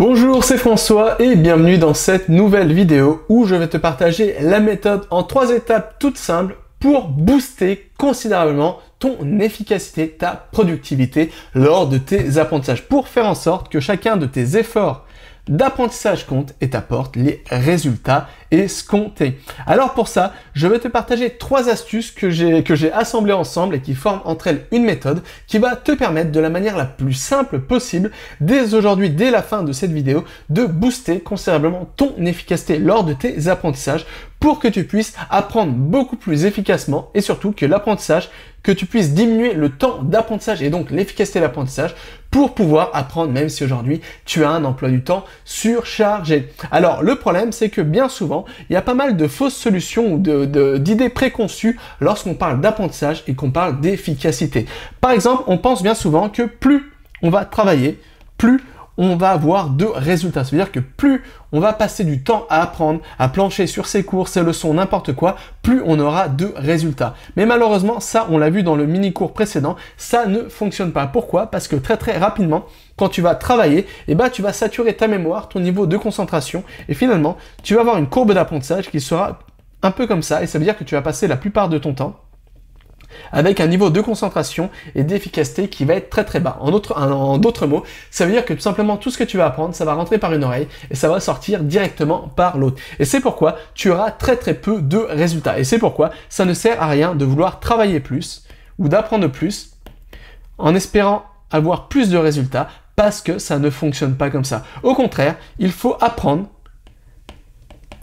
Bonjour, c'est François et bienvenue dans cette nouvelle vidéo où je vais te partager la méthode en 3 étapes toutes simples pour booster considérablement ton efficacité, ta productivité lors de tes apprentissages, pour faire en sorte que chacun de tes efforts d'apprentissage compte et t'apporte les résultats escomptés. Alors pour ça, je vais te partager 3 astuces que j'ai assemblées ensemble et qui forment entre elles une méthode qui va te permettre de la manière la plus simple possible, dès aujourd'hui, dès la fin de cette vidéo, de booster considérablement ton efficacité lors de tes apprentissages pour que tu puisses apprendre beaucoup plus efficacement et surtout que l'apprentissage, que tu puisses diminuer le temps d'apprentissage et donc l'efficacité de l'apprentissage pour pouvoir apprendre, même si aujourd'hui tu as un emploi du temps surchargé. Alors le problème, c'est que bien souvent, il y a pas mal de fausses solutions ou d'idées préconçues lorsqu'on parle d'apprentissage et qu'on parle d'efficacité. Par exemple, on pense bien souvent que plus on va travailler, plus on va avoir de résultats. Ça veut dire que plus on va passer du temps à apprendre, à plancher sur ses cours, ses leçons, n'importe quoi, plus on aura de résultats. Mais malheureusement, ça, on l'a vu dans le mini-cours précédent, ça ne fonctionne pas. Pourquoi? Parce que très rapidement, quand tu vas travailler, tu vas saturer ta mémoire, ton niveau de concentration, et finalement, tu vas avoir une courbe d'apprentissage qui sera un peu comme ça, et ça veut dire que tu vas passer la plupart de ton temps avec un niveau de concentration et d'efficacité qui va être très bas. En d'autres mots, ça veut dire que tout simplement tout ce que tu vas apprendre, ça va rentrer par une oreille et ça va sortir directement par l'autre. Et c'est pourquoi tu auras très peu de résultats. Et c'est pourquoi ça ne sert à rien de vouloir travailler plus ou d'apprendre plus en espérant avoir plus de résultats, parce que ça ne fonctionne pas comme ça. Au contraire, il faut apprendre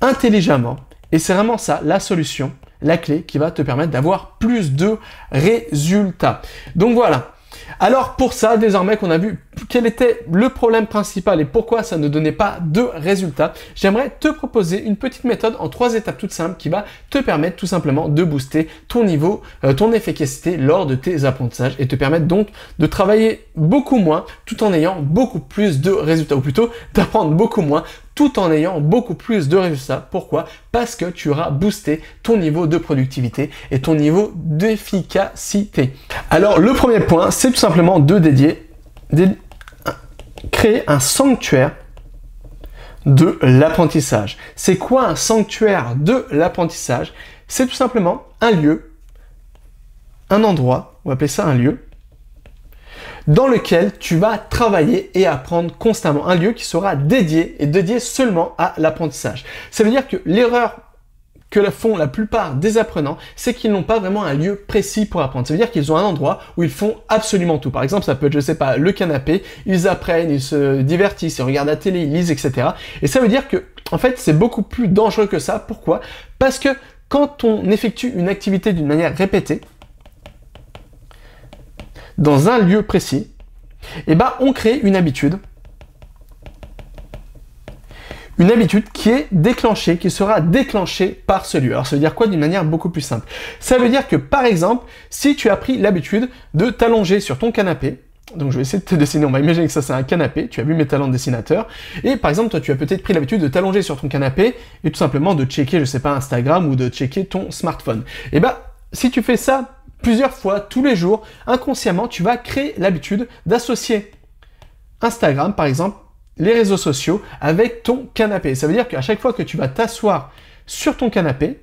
intelligemment, et c'est vraiment ça la solution, la clé qui va te permettre d'avoir plus de résultats. Donc voilà. Alors pour ça, désormais qu'on a vu quel était le problème principal et pourquoi ça ne donnait pas de résultats, j'aimerais te proposer une petite méthode en 3 étapes toutes simples qui va te permettre tout simplement de booster ton niveau, ton efficacité lors de tes apprentissages et te permettre donc de travailler beaucoup moins tout en ayant beaucoup plus de résultats, ou plutôt d'apprendre beaucoup moins tout en ayant beaucoup plus de résultats. Pourquoi? Parce que tu auras boosté ton niveau de productivité et ton niveau d'efficacité. Alors le premier point, c'est tout simplement de créer un sanctuaire de l'apprentissage. C'est quoi un sanctuaire de l'apprentissage? C'est tout simplement un lieu, un endroit, on va appeler ça un lieu, dans lequel tu vas travailler et apprendre constamment. Un lieu qui sera dédié seulement à l'apprentissage. Ça veut dire que l'erreur que font la plupart des apprenants, c'est qu'ils n'ont pas vraiment un lieu précis pour apprendre. Ça veut dire qu'ils ont un endroit où ils font absolument tout. Par exemple, ça peut être, je sais pas, le canapé, ils apprennent, ils se divertissent, ils regardent la télé, ils lisent, etc. Et ça veut dire que, en fait, c'est beaucoup plus dangereux que ça. Pourquoi? Parce que quand on effectue une activité d'une manière répétée, dans un lieu précis, on crée une habitude qui est déclenchée, qui sera déclenchée par ce lieu. Alors ça veut dire quoi d'une manière beaucoup plus simple? Ça veut dire que par exemple, si tu as pris l'habitude de t'allonger sur ton canapé, donc je vais essayer de te dessiner, on va imaginer que ça c'est un canapé, tu as vu mes talents de dessinateur, et par exemple toi tu as peut-être pris l'habitude de t'allonger sur ton canapé et tout simplement de checker, je sais pas, Instagram ou de checker ton smartphone. Si tu fais ça plusieurs fois, tous les jours, inconsciemment, tu vas créer l'habitude d'associer Instagram, par exemple, les réseaux sociaux, avec ton canapé. Ça veut dire qu'à chaque fois que tu vas t'asseoir sur ton canapé,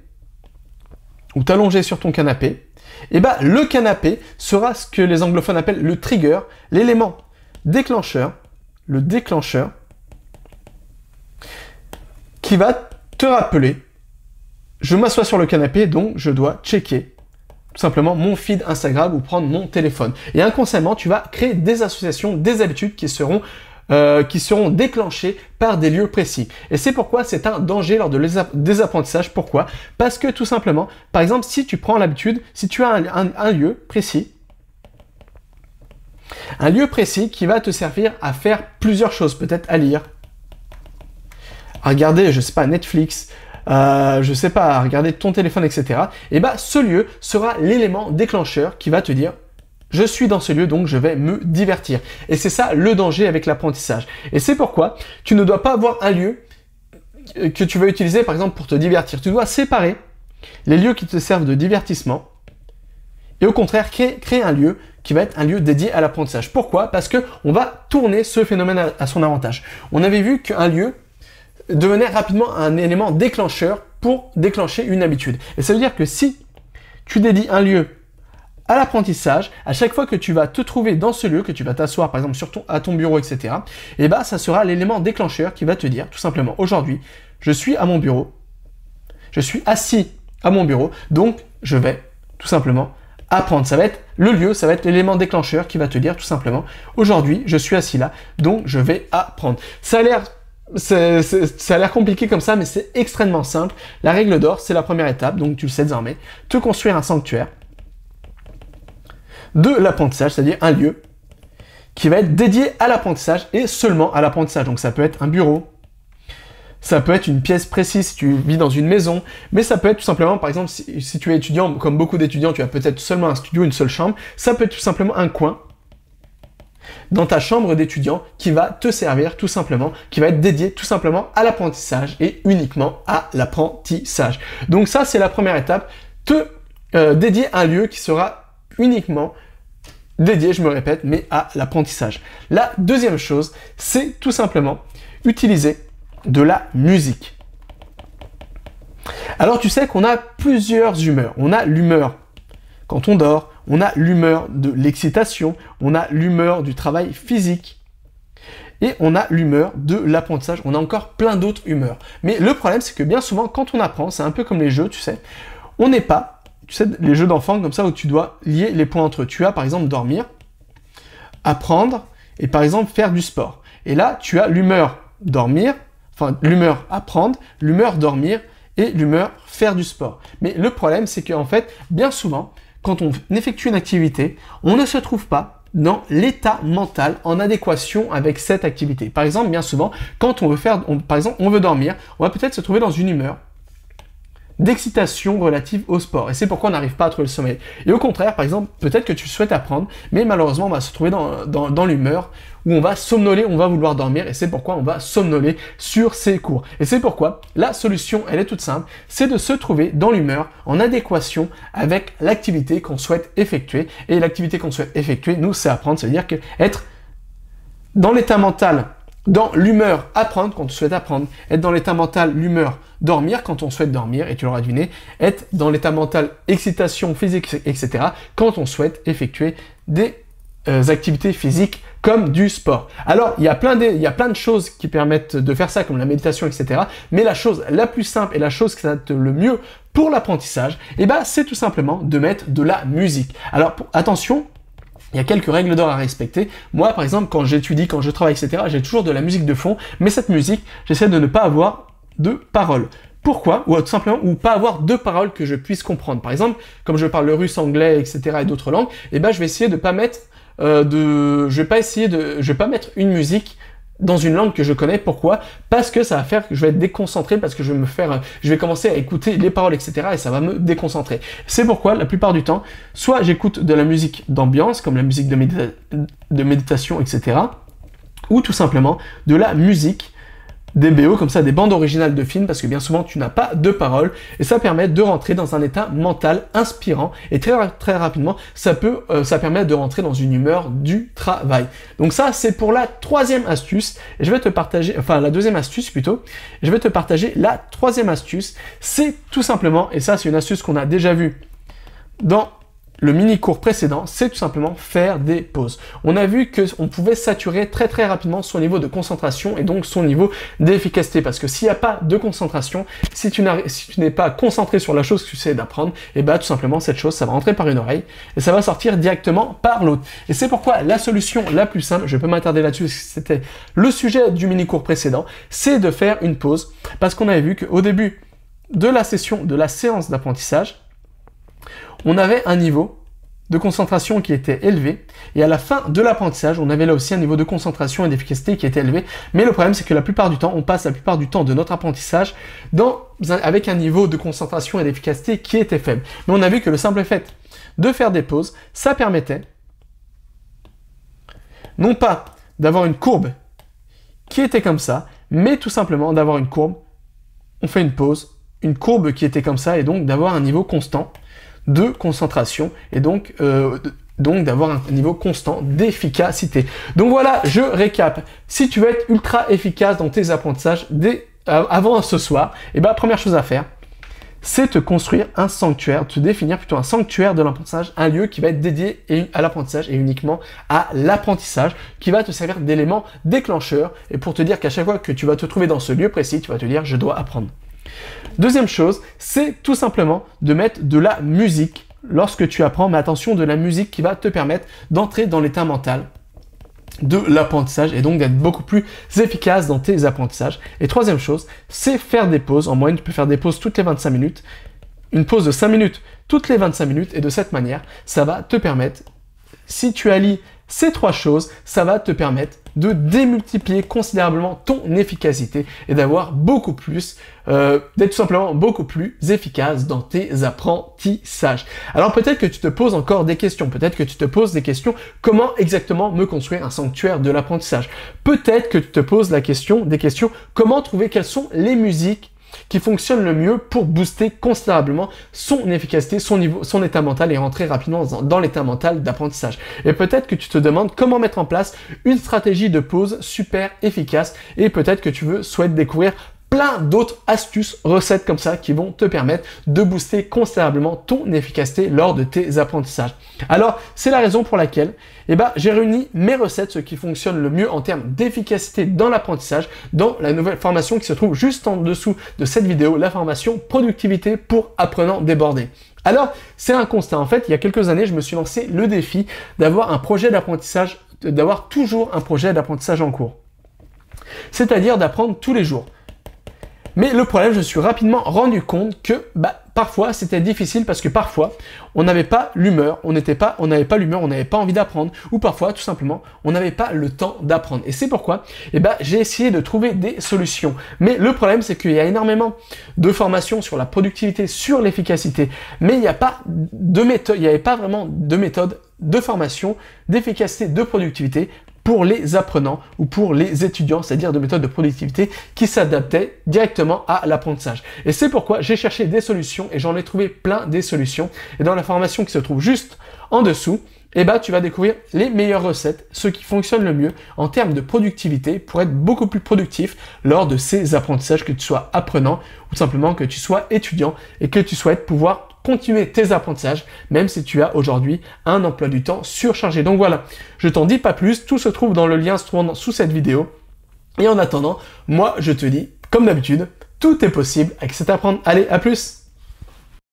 ou t'allonger sur ton canapé, le canapé sera ce que les anglophones appellent le trigger, l'élément déclencheur, le déclencheur, qui va te rappeler, je m'assois sur le canapé, donc je dois checker tout simplement mon feed Instagram ou prendre mon téléphone. Et inconsciemment, tu vas créer des associations, des habitudes qui seront déclenchées par des lieux précis. Et c'est pourquoi c'est un danger lors des apprentissages. Pourquoi? Parce que tout simplement, par exemple, si tu prends l'habitude, si tu as un lieu précis qui va te servir à faire plusieurs choses, peut-être à lire, à regarder, je sais pas, Netflix, je sais pas, regarder ton téléphone, etc. Ce lieu sera l'élément déclencheur qui va te dire je suis dans ce lieu, donc je vais me divertir. Et c'est ça le danger avec l'apprentissage. Et c'est pourquoi tu ne dois pas avoir un lieu que tu vas utiliser par exemple pour te divertir. Tu dois séparer les lieux qui te servent de divertissement et au contraire créer un lieu qui va être un lieu dédié à l'apprentissage. Pourquoi? Parce que on va tourner ce phénomène à son avantage. On avait vu qu'un lieu devenait rapidement un élément déclencheur pour déclencher une habitude. Et ça veut dire que si tu dédies un lieu à l'apprentissage, à chaque fois que tu vas te trouver dans ce lieu, que tu vas t'asseoir par exemple à ton bureau, etc., et bah ça sera l'élément déclencheur qui va te dire tout simplement, aujourd'hui, je suis à mon bureau, je suis assis à mon bureau, donc je vais tout simplement apprendre. Ça va être le lieu, ça va être l'élément déclencheur qui va te dire tout simplement, aujourd'hui, je suis assis là, donc je vais apprendre. Ça a l'air compliqué comme ça, mais c'est extrêmement simple. La règle d'or, c'est la première étape, donc tu le sais désormais, te construire un sanctuaire de l'apprentissage, c'est-à-dire un lieu qui va être dédié à l'apprentissage et seulement à l'apprentissage. Donc ça peut être un bureau, ça peut être une pièce précise si tu vis dans une maison, mais ça peut être tout simplement, par exemple, si tu es étudiant, comme beaucoup d'étudiants, tu as peut-être seulement un studio, une seule chambre, ça peut être tout simplement un coin dans ta chambre d'étudiant qui va te servir tout simplement, qui va être dédié tout simplement à l'apprentissage et uniquement à l'apprentissage. Donc ça, c'est la première étape, te dédier un lieu qui sera uniquement dédié, je me répète, mais à l'apprentissage. La deuxième chose, c'est tout simplement utiliser de la musique. Alors tu sais qu'on a plusieurs humeurs. On a l'humeur quand on dort, on a l'humeur de l'excitation, on a l'humeur du travail physique et on a l'humeur de l'apprentissage. On a encore plein d'autres humeurs. Mais le problème, c'est que bien souvent, quand on apprend, c'est un peu comme les jeux, tu sais, on n'est pas, tu sais, les jeux d'enfants comme ça où tu dois lier les points entre eux. Tu as par exemple dormir, apprendre et par exemple faire du sport. Et là, tu as l'humeur dormir, enfin l'humeur apprendre, l'humeur dormir et l'humeur faire du sport. Mais le problème, c'est qu'en fait, bien souvent, quand on effectue une activité, on ne se trouve pas dans l'état mental en adéquation avec cette activité. Par exemple, bien souvent, quand on veut dormir, on va peut-être se trouver dans une humeur d'excitation relative au sport. Et c'est pourquoi on n'arrive pas à trouver le sommeil. Et au contraire, par exemple, peut-être que tu souhaites apprendre, mais malheureusement, on va se trouver dans l'humeur où on va somnoler, on va vouloir dormir, et c'est pourquoi on va somnoler sur ces cours. Et c'est pourquoi la solution, elle est toute simple, c'est de se trouver dans l'humeur en adéquation avec l'activité qu'on souhaite effectuer. Et l'activité qu'on souhaite effectuer, nous, c'est apprendre, c'est-à-dire que être dans l'état mental, dans l'humeur apprendre quand on souhaite apprendre, être dans l'état mental l'humeur dormir quand on souhaite dormir, et tu l'auras deviné, être dans l'état mental excitation physique, etc. quand on souhaite effectuer des activités physiques comme du sport. Alors, il y a plein de choses qui permettent de faire ça, comme la méditation, etc. Mais la chose la plus simple et la chose qui s'adapte le mieux pour l'apprentissage, eh ben, c'est tout simplement de mettre de la musique. Alors, attention, il y a quelques règles d'or à respecter. Moi, par exemple, quand j'étudie, quand je travaille, etc., j'ai toujours de la musique de fond, mais cette musique, j'essaie de ne pas avoir de paroles. Pourquoi? Ou tout simplement, ou pas avoir de paroles que je puisse comprendre. Par exemple, comme je parle le russe, anglais, etc., et d'autres langues, eh ben, je vais essayer de pas mettre je vais pas mettre une musique dans une langue que je connais. Pourquoi? Parce que ça va faire que je vais être déconcentré, parce que je vais commencer à écouter les paroles, etc. et ça va me déconcentrer. C'est pourquoi, la plupart du temps, soit j'écoute de la musique d'ambiance, comme la musique de méditation, etc. ou tout simplement de la musique des BO, comme ça, des bandes originales de films, parce que bien souvent, tu n'as pas de paroles, et ça permet de rentrer dans un état mental inspirant, et très rapidement, ça permet de rentrer dans une humeur du travail. Donc ça, c'est pour la troisième astuce, et je vais te partager, enfin, la deuxième astuce plutôt, et je vais te partager la troisième astuce, c'est tout simplement, et ça, c'est une astuce qu'on a déjà vue dans le mini-cours précédent, c'est tout simplement faire des pauses. On a vu qu'on pouvait saturer très rapidement son niveau de concentration et donc son niveau d'efficacité. Parce que s'il n'y a pas de concentration, si tu n'es pas concentré sur la chose que tu sais d'apprendre, et bah tout simplement cette chose, ça va rentrer par une oreille et ça va sortir directement par l'autre. Et c'est pourquoi la solution la plus simple, je peux m'attarder là-dessus parce que c'était le sujet du mini-cours précédent, c'est de faire une pause. Parce qu'on avait vu qu'au début de la séance d'apprentissage, on avait un niveau de concentration qui était élevé, et à la fin de l'apprentissage, on avait là aussi un niveau de concentration et d'efficacité qui était élevé, mais le problème c'est que la plupart du temps, on passe la plupart du temps de notre apprentissage avec un niveau de concentration et d'efficacité qui était faible. Mais on a vu que le simple fait de faire des pauses, ça permettait non pas d'avoir une courbe qui était comme ça, mais tout simplement d'avoir une courbe, on fait une pause, une courbe qui était comme ça, et donc d'avoir un niveau constant de concentration et donc donc d'avoir un niveau constant d'efficacité. Donc voilà, je récap. Si tu veux être ultra efficace dans tes apprentissages avant ce soir, et ben première chose à faire, c'est te construire un sanctuaire, te définir plutôt un sanctuaire de l'apprentissage, un lieu qui va être dédié à l'apprentissage et uniquement à l'apprentissage, qui va te servir d'élément déclencheur et pour te dire qu'à chaque fois que tu vas te trouver dans ce lieu précis, tu vas te dire je dois apprendre. Deuxième chose, c'est tout simplement de mettre de la musique lorsque tu apprends, mais attention, de la musique qui va te permettre d'entrer dans l'état mental de l'apprentissage et donc d'être beaucoup plus efficace dans tes apprentissages. Et troisième chose, c'est faire des pauses. En moyenne, tu peux faire des pauses toutes les 25 minutes, une pause de 5 minutes toutes les 25 minutes et de cette manière, ça va te permettre, si tu allies ces trois choses, ça va te permettre de démultiplier considérablement ton efficacité et d'avoir beaucoup plus, d'être tout simplement beaucoup plus efficace dans tes apprentissages. Alors peut-être que tu te poses encore des questions, peut-être que tu te poses des questions, comment exactement me construire un sanctuaire de l'apprentissage? Peut-être que tu te poses des questions, comment trouver quelles sont les musiques qui fonctionne le mieux pour booster considérablement son efficacité, son niveau, son état mental et rentrer rapidement dans l'état mental d'apprentissage. Et peut-être que tu te demandes comment mettre en place une stratégie de pause super efficace et peut-être que tu souhaites découvrir plein d'autres astuces, recettes comme ça qui vont te permettre de booster considérablement ton efficacité lors de tes apprentissages. Alors, c'est la raison pour laquelle j'ai réuni mes recettes, ce qui fonctionne le mieux en termes d'efficacité dans l'apprentissage, dans la nouvelle formation qui se trouve juste en dessous de cette vidéo, la formation Productivité pour apprenants débordés. Alors, c'est un constat. En fait, il y a quelques années, je me suis lancé le défi d'avoir un projet d'apprentissage, d'avoir toujours un projet d'apprentissage en cours. C'est-à-dire d'apprendre tous les jours. Mais le problème, je me suis rapidement rendu compte que parfois c'était difficile parce que parfois on n'avait pas l'humeur, on n'avait pas envie d'apprendre, ou parfois tout simplement on n'avait pas le temps d'apprendre. Et c'est pourquoi j'ai essayé de trouver des solutions. Mais le problème, c'est qu'il y a énormément de formations sur la productivité, sur l'efficacité, mais il n'y a pas de méthode, il n'y avait pas vraiment de méthode de formation, d'efficacité, de productivité pour les apprenants ou pour les étudiants, c'est-à-dire de méthodes de productivité qui s'adaptaient directement à l'apprentissage. Et c'est pourquoi j'ai cherché des solutions et j'en ai trouvé plein des solutions. Et dans la formation qui se trouve juste en dessous, tu vas découvrir les meilleures recettes, ce qui fonctionne le mieux en termes de productivité pour être beaucoup plus productif lors de ces apprentissages, que tu sois apprenant ou simplement que tu sois étudiant et que tu souhaites pouvoir continuer tes apprentissages, même si tu as aujourd'hui un emploi du temps surchargé. Donc voilà, je t'en dis pas plus, tout se trouve dans le lien se trouvant sous cette vidéo. Et en attendant, moi je te dis, comme d'habitude, tout est possible avec cet apprendre. Allez, à plus!